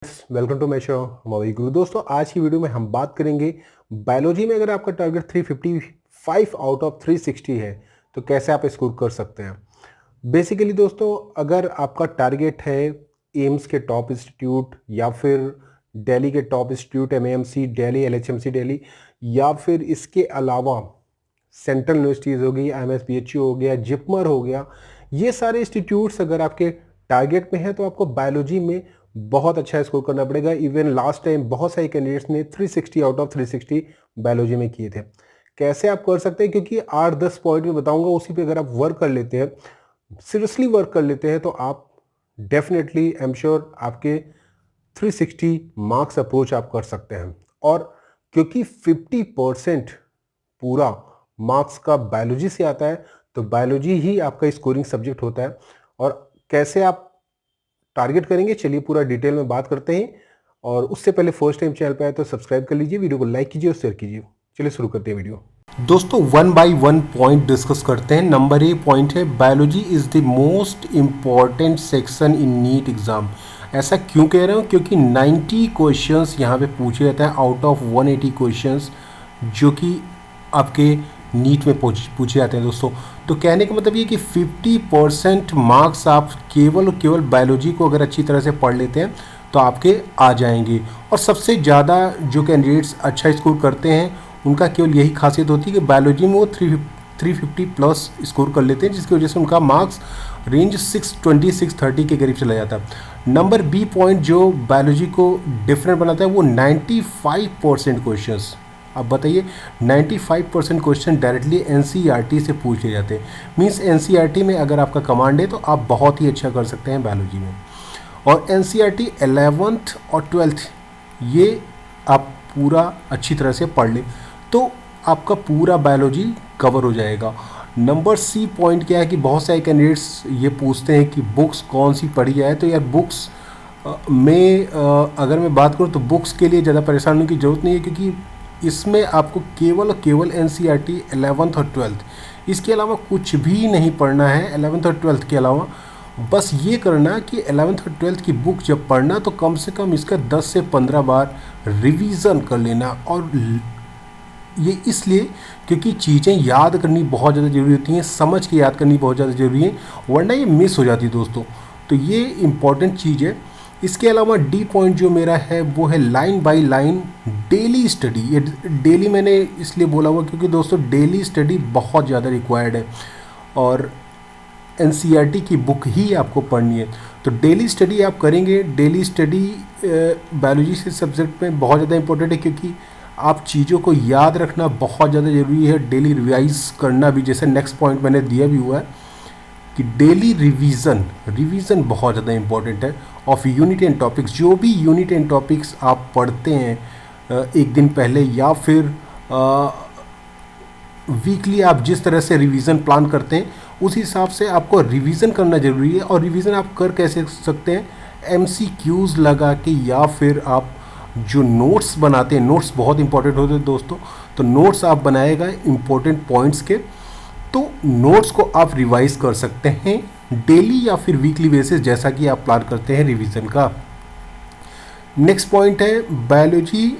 Welcome to my show हमारी गुरु। दोस्तों, आज की वीडियो में हम बात करेंगे बायोलॉजी में अगर आपका टारगेट 355 आउट ऑफ 360 है तो कैसे आप स्कोर कर सकते हैं। बेसिकली दोस्तों, अगर आपका टारगेट है एम्स के टॉप इंस्टीट्यूट या फिर दिल्ली के top institute MAMC Delhi, LHMC Delhi, या फिर इसके अलावा सेंट्रल यूनिवर्सिटीज़ हो गई, एमएसपीएचयू हो गया, जिपमर हो गया, ये सारे इंस्टीट्यूट्स अगर आपके टारगेट में है तो आपको बायोलॉजी में बहुत अच्छा स्कोर करना पड़ेगा। इवन लास्ट टाइम बहुत सारे कैंडिडेट्स ने 360 आउट ऑफ 360 बायोलॉजी में किए थे। कैसे आप कर सकते हैं, क्योंकि 8-10 पॉइंट में बताऊंगा, उसी पे अगर आप वर्क कर लेते हैं, सीरियसली वर्क कर लेते हैं, तो आप डेफिनेटली आई एम श्योर आपके 360 मार्क्स अप्रोच आप कर सकते हैं। और क्योंकि 50% पूरा मार्क्स का बायोलॉजी से आता है, तो बायोलॉजी ही आपका स्कोरिंग सब्जेक्ट होता है। और कैसे आप टारगेट करेंगे, चलिए पूरा डिटेल में बात करते हैं। और उससे पहले फर्स्ट टाइम चैनल पे आए तो सब्सक्राइब कर लीजिए, वीडियो को लाइक कीजिए और शेयर कीजिए। चलिए शुरू करते हैं वीडियो। दोस्तों, 1 बाय 1 पॉइंट डिस्कस करते हैं। नंबर 1 पॉइंट है, biology is the most important section in NEET exam. ऐसा क्यों कह रहा हूँ, क्योंकि 90 क्वेश्चंस यहाँ पे पूछे जाते हैं आउट ऑफ 180 क्वेश्चंस जो कि आपके नीट में पूछे जाते हैं दोस्तों। तो कहने का मतलब ये कि 50% मार्क्स आप केवल बायोलॉजी को अगर अच्छी तरह से पढ़ लेते हैं तो आपके आ जाएंगे। और सबसे ज़्यादा जो कैंडिडेट्स अच्छा स्कोर करते हैं उनका केवल यही खासियत होती है कि बायोलॉजी में वो 350 प्लस स्कोर कर लेते हैं, जिसकी वजह से उनका मार्क्स रेंज 620-630 के करीब चला जाता है। नंबर बी पॉइंट जो बायोलॉजी को डिफरेंट बनाता है वो 95% क्वेश्चंस। अब बताइए, 95% क्वेश्चन डायरेक्टली एनसीईआरटी से पूछ लिए जाते हैं। मींस एनसीईआरटी में अगर आपका कमांड है तो आप बहुत ही अच्छा कर सकते हैं बायोलॉजी में। और एनसीईआरटी 11th और 12th ये आप पूरा अच्छी तरह से पढ़ लें तो आपका पूरा बायोलॉजी कवर हो जाएगा। नंबर सी पॉइंट क्या है कि बहुत सारे कैंडिडेट्स ये पूछते हैं कि बुक्स कौन सी पढ़ी जाए। तो यार बुक्स में अगर मैं बात करूँ तो बुक्स के लिए ज़्यादा परेशान होने की ज़रूरत नहीं है, क्योंकि इसमें आपको केवल एनसीईआरटी 11th और 12th, इसके अलावा कुछ भी नहीं पढ़ना है। 11th और 12th के अलावा बस ये करना कि 11th और 12th की बुक जब पढ़ना तो कम से कम इसका 10 से 15 बार रिवीजन कर लेना। और ये इसलिए क्योंकि चीज़ें याद करनी बहुत ज़्यादा ज़रूरी होती हैं, समझ के याद करनी बहुत ज़्यादा ज़रूरी है, वरना ये मिस हो जाती है दोस्तों। तो ये इम्पॉर्टेंट चीज़ है। इसके अलावा डी पॉइंट जो मेरा है वो है line by line daily study. ये डेली मैंने इसलिए बोला हुआ क्योंकि दोस्तों डेली स्टडी बहुत ज़्यादा रिक्वायर्ड है और एनसीईआरटी की बुक ही आपको पढ़नी है। तो डेली स्टडी आप करेंगे। डेली स्टडी बायोलॉजी से सब्जेक्ट में बहुत ज़्यादा इंपॉर्टेंट है, क्योंकि आप चीज़ों को याद रखना बहुत ज़्यादा ज़रूरी है, डेली रिवाइज करना भी। जैसे नेक्स्ट पॉइंट मैंने दिया भी हुआ है कि डेली रिवीजन बहुत ज़्यादा इंपॉर्टेंट है ऑफ यूनिट एंड टॉपिक्स। जो भी यूनिट एंड टॉपिक्स आप पढ़ते हैं एक दिन पहले या फिर वीकली आप जिस तरह से रिवीजन प्लान करते हैं उस हिसाब से आपको रिवीजन करना ज़रूरी है। और रिवीजन आप कर कैसे सकते हैं, एमसीक्यूज लगा के, या फिर आप जो नोट्स बनाते हैं, नोट्स बहुत इंपॉर्टेंट होते हैं दोस्तों। तो नोट्स आप बनाएगा इंपॉर्टेंट पॉइंट्स के, तो नोट्स को आप रिवाइज कर सकते हैं डेली या फिर वीकली बेसिस, जैसा कि आप प्लान करते हैं रिवीजन का। नेक्स्ट पॉइंट है, बायोलॉजी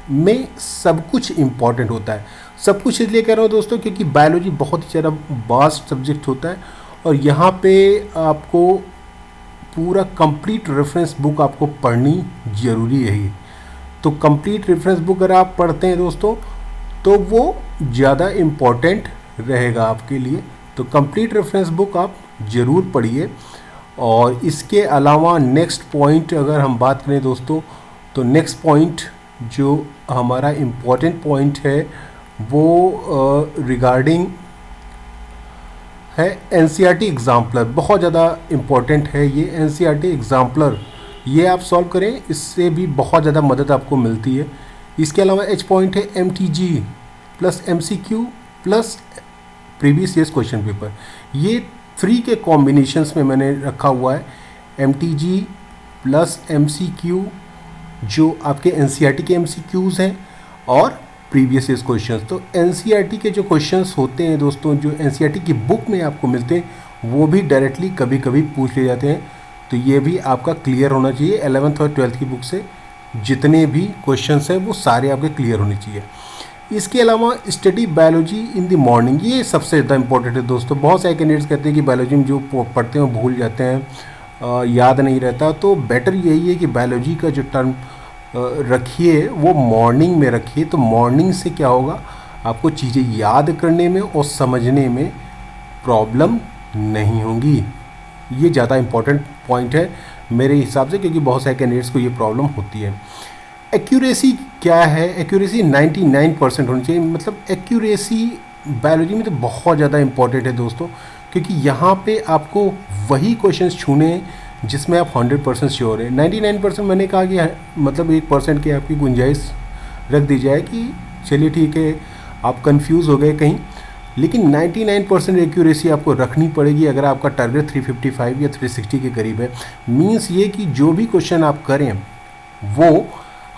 में सब कुछ इंपॉर्टेंट होता है। सब कुछ इसलिए कह रहा हूँ दोस्तों क्योंकि बायोलॉजी बहुत ही ज़्यादा वास्ट सब्जेक्ट होता है और यहाँ पे आपको पूरा कंप्लीट रेफरेंस बुक आपको पढ़नी ज़रूरी है। तो कंप्लीट रेफरेंस बुक अगर आप पढ़ते हैं दोस्तों तो वो ज़्यादा इम्पॉर्टेंट रहेगा आपके लिए। तो कंप्लीट रेफरेंस बुक आप ज़रूर पढ़िए। और इसके अलावा नेक्स्ट पॉइंट अगर हम बात करें दोस्तों, तो नेक्स्ट पॉइंट जो हमारा इम्पॉर्टेंट पॉइंट है वो रिगार्डिंग है एनसीईआरटी एग्जाम्पलर। बहुत ज़्यादा इम्पॉर्टेंट है ये एनसीईआरटी एग्जाम्पलर, ये आप सॉल्व करें, इससे भी बहुत ज़्यादा मदद आपको मिलती है। इसके अलावा एच पॉइंट है MTG plus MCQ plus previous years question paper. ये 3 के कॉम्बिनेशंस में मैंने रखा हुआ है, एमटीजी प्लस एमसीक्यू जो आपके एनसीईआरटी के एमसीक्यूज़ हैं और प्रीवियस ईयर्स क्वेश्चंस। तो एनसीईआरटी के जो क्वेश्चंस होते हैं दोस्तों, जो एनसीईआरटी की बुक में आपको मिलते हैं, वो भी डायरेक्टली कभी कभी पूछ ले जाते हैं। तो ये भी आपका क्लियर होना चाहिए। 11th और 12th की बुक से जितने भी क्वेश्चंस हैं वो सारे आपके क्लियर होने चाहिए। इसके अलावा study biology in the morning, ये सबसे ज़्यादा इंपॉर्टेंट है दोस्तों। बहुत सारे कैंडिडेट्स कहते हैं कि बायोलॉजी में जो पढ़ते हैं भूल जाते हैं, याद नहीं रहता। तो बेटर यही है कि बायोलॉजी का जो टर्म रखिए वो मॉर्निंग में रखिए। तो मॉर्निंग से क्या होगा, आपको चीज़ें याद करने में और समझने में प्रॉब्लम नहीं होंगी। ये ज़्यादा इम्पॉर्टेंट पॉइंट है मेरे हिसाब से, क्योंकि बहुत सारे कैंडिडेट्स को ये प्रॉब्लम होती है। एक्यूरेसी क्या है, एक्यूरेसी 99% होनी चाहिए। मतलब एक्यूरेसी बायोलॉजी में तो बहुत ज़्यादा इम्पॉर्टेंट है दोस्तों, क्योंकि यहाँ पे आपको वही क्वेश्चंस छूने हैं जिसमें आप 100% श्योर है। 99% मैंने कहा कि मतलब 1% की आपकी गुंजाइश रख दी जाए कि चलिए ठीक है आप कंफ्यूज हो गए कहीं, लेकिन 99% एक्यूरेसी आपको रखनी पड़ेगी अगर आपका टारगेट 355 या 360 के करीब है। मीन्स ये कि जो भी क्वेश्चन आप करें वो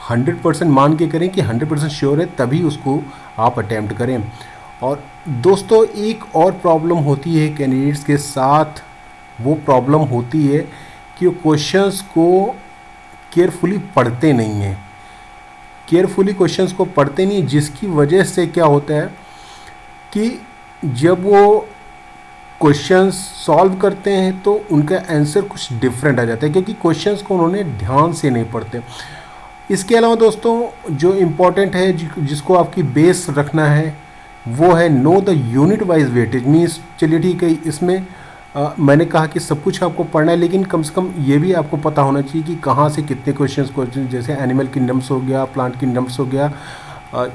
100% मान के करें कि 100% श्योर है, तभी उसको आप अटैम्प्ट करें। और दोस्तों एक और प्रॉब्लम होती है कैंडिडेट्स के साथ, वो प्रॉब्लम होती है कि वो क्वेश्चंस को केयरफुली पढ़ते नहीं हैं, केयरफुली क्वेश्चंस को पढ़ते नहीं, जिसकी वजह से क्या होता है कि जब वो क्वेश्चंस सॉल्व करते हैं तो उनका आंसर कुछ डिफरेंट आ जाता है, क्योंकि क्वेश्चंस को उन्होंने ध्यान से नहीं पढ़ते। इसके अलावा दोस्तों जो इम्पोर्टेंट है जिसको आपकी बेस रखना है वो है know the unit wise weightage. Means चलिए ठीक है, इसमें मैंने कहा कि सब कुछ आपको पढ़ना है, लेकिन कम से कम ये भी आपको पता होना चाहिए कि कहाँ से कितने क्वेश्चंस जैसे एनिमल किंगडम्स हो गया, प्लांट किंगडम्स हो गया,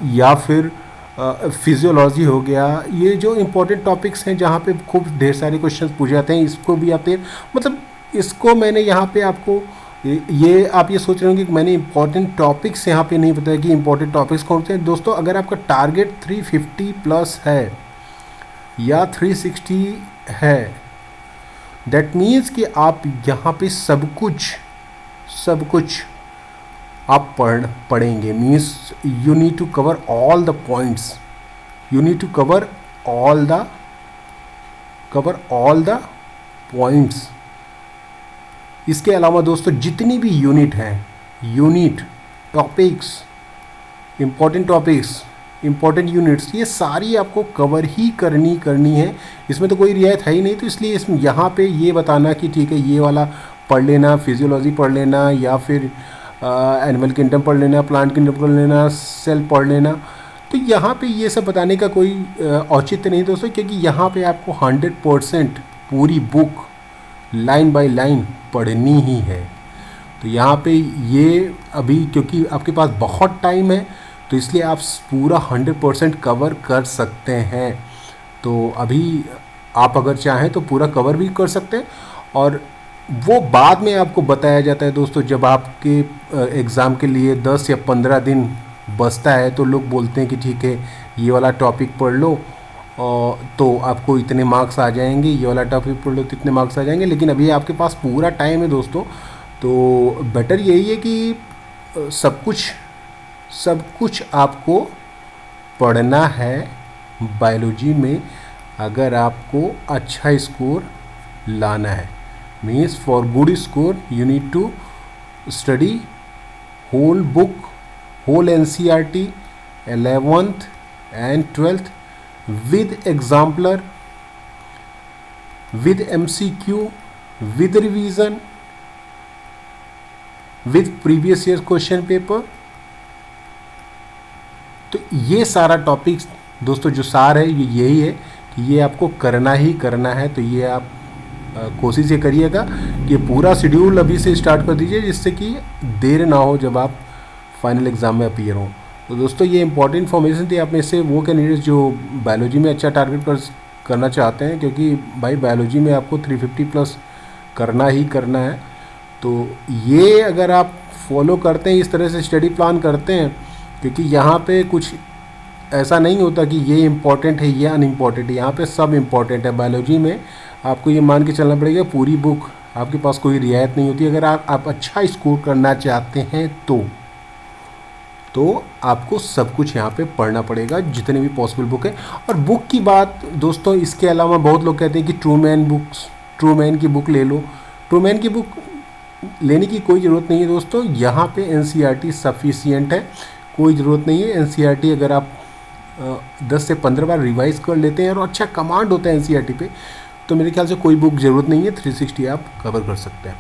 या फिर फिजियोलॉजी हो गया। ये जो इम्पोर्टेंट टॉपिक्स हैं जहाँ पे खूब ढेर सारे क्वेश्चंस पूछे जाते हैं, इसको भी आप मतलब इसको मैंने यहाँ पे आपको ये आप ये सोच रहे होंगे कि मैंने इंपॉर्टेंट टॉपिक्स यहाँ पे नहीं बताया कि इंपॉर्टेंट टॉपिक्स कौन से हैं। दोस्तों अगर आपका टारगेट 350 प्लस है या 360 है, दैट मीन्स कि आप यहाँ पे सब कुछ आप पढ़ेंगे। Means you need to cover all the points, you need to cover all the points. इसके अलावा दोस्तों जितनी भी यूनिट टॉपिक्स, इंपॉर्टेंट यूनिट्स, ये सारी आपको कवर ही करनी है। इसमें तो कोई रियायत है ही नहीं। तो इसलिए इसमें यहाँ पे ये बताना कि ठीक है ये वाला पढ़ लेना, फिजियोलॉजी पढ़ लेना, या फिर एनिमल किंगडम पढ़ लेना, प्लांट किंगडम पढ़ लेना, सेल पढ़ लेना, तो यहाँ पे ये सब बताने का कोई औचित्य नहीं दोस्तों, क्योंकि यहाँ पे आपको 100% पूरी बुक लाइन बाय लाइन पढ़नी ही है। तो यहाँ पे ये अभी क्योंकि आपके पास बहुत टाइम है तो इसलिए आप पूरा 100% कवर कर सकते हैं। तो अभी आप अगर चाहें तो पूरा कवर भी कर सकते हैं, और वो बाद में आपको बताया जाता है दोस्तों। जब आपके एग्ज़ाम के लिए 10 या 15 दिन बचता है तो लोग बोलते हैं कि ठीक है ये वाला टॉपिक पढ़ लो तो आपको इतने मार्क्स आ जाएंगे, ये वाला टॉपिक पढ़ लो तो इतने मार्क्स आ जाएंगे। लेकिन अभी आपके पास पूरा टाइम है दोस्तों, तो बेटर यही है कि सब कुछ आपको पढ़ना है बायोलॉजी में अगर आपको अच्छा स्कोर लाना है। Means for good score you need to study whole book, whole NCERT 11th and 12th with exemplar, with MCQ, with revision, with previous year question paper। तो ये सारा टॉपिक्स दोस्तों जो सार है ये यही है कि ये आपको करना ही करना है। तो ये आप कोशिश ये करिएगा कि पूरा शेड्यूल अभी से स्टार्ट कर दीजिए, जिससे कि देर ना हो जब आप फाइनल एग्ज़ाम में अपीयर हों। तो दोस्तों ये इंपॉर्टेंट इन्फॉर्मेशन थी। आप में से वो कैंडिडेट्स जो बायोलॉजी में अच्छा टारगेट करना चाहते हैं, क्योंकि भाई बायोलॉजी में आपको 350 प्लस करना ही करना है। तो ये अगर आप फॉलो करते हैं, इस तरह से स्टडी प्लान करते हैं, क्योंकि यहाँ पे कुछ ऐसा नहीं होता कि ये इम्पॉर्टेंट है ये अनइम्पॉर्टेंट है, यहाँ पे सब इम्पॉर्टेंट है। बायोलॉजी में आपको ये मान के चलना पड़ेगा पूरी बुक, आपके पास कोई रियायत नहीं होती। अगर आप अच्छा स्कोर करना चाहते हैं तो आपको सब कुछ यहाँ पे पढ़ना पड़ेगा, जितने भी पॉसिबल बुक है। और बुक की बात दोस्तों, इसके अलावा बहुत लोग कहते हैं कि ट्रूमैन की बुक ले लो। ट्रूमैन की बुक लेने की कोई ज़रूरत नहीं है दोस्तों, यहाँ पे एनसीईआरटी सफिशिएंट है, कोई ज़रूरत नहीं है। एनसीईआरटी अगर आप 10 से 15 बार रिवाइज कर लेते हैं और अच्छा कमांड होता है एनसीईआरटी पे, तो मेरे ख्याल से कोई बुक ज़रूरत नहीं है, 360 आप कवर कर सकते हैं।